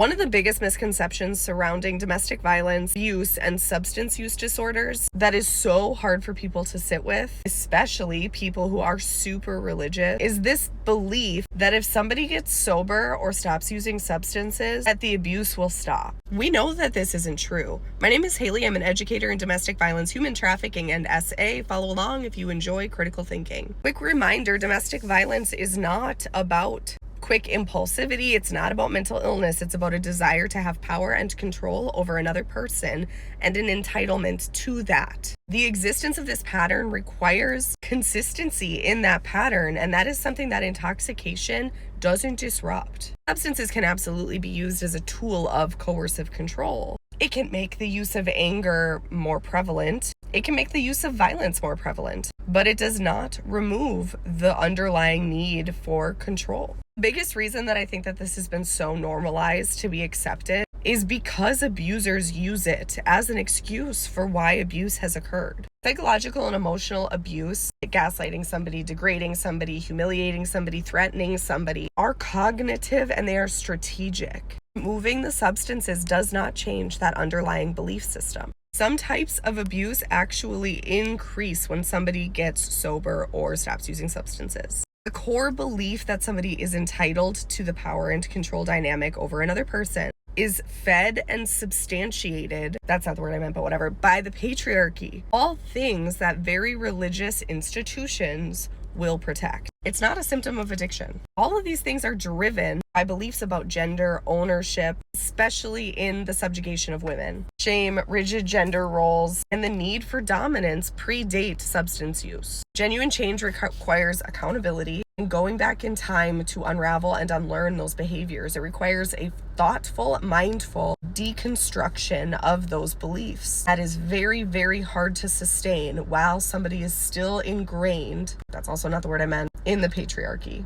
One of the biggest misconceptions surrounding domestic violence, abuse, and substance use disorders that is so hard for people to sit with, especially people who are super religious, is this belief that if somebody gets sober or stops using substances, that the abuse will stop. We know that this isn't true. My name is Haley. I'm an educator in domestic violence, human trafficking, and SA. Follow along if you enjoy critical thinking. Quick reminder, domestic violence is not about quick impulsivity. It's not about mental illness. It's about a desire to have power and control over another person and an entitlement to that. The existence of this pattern requires consistency in that pattern, and that is something that intoxication doesn't disrupt. Substances can absolutely be used as a tool of coercive control. It can make the use of anger more prevalent. It can make the use of violence more prevalent, but it does not remove the underlying need for control. The biggest reason that I think that this has been so normalized to be accepted is because abusers use it as an excuse for why abuse has occurred. Psychological and emotional abuse, gaslighting somebody, degrading somebody, humiliating somebody, threatening somebody, are cognitive and they are strategic. Moving the substances does not change that underlying belief system. Some types of abuse actually increase when somebody gets sober or stops using substances. The core belief that somebody is entitled to the power and control dynamic over another person is fed and substantiated, that's not the word I meant, but whatever, by the patriarchy. All things that very religious institutions will protect. It's not a symptom of addiction. All of these things are driven by beliefs about gender, ownership, especially in the subjugation of women. Shame, rigid gender roles, and the need for dominance predate substance use. Genuine change requires accountability and going back in time to unravel and unlearn those behaviors. It requires a thoughtful, mindful deconstruction of those beliefs. That is very, very hard to sustain while somebody is still ingrained, that's also not the word I meant, in the patriarchy.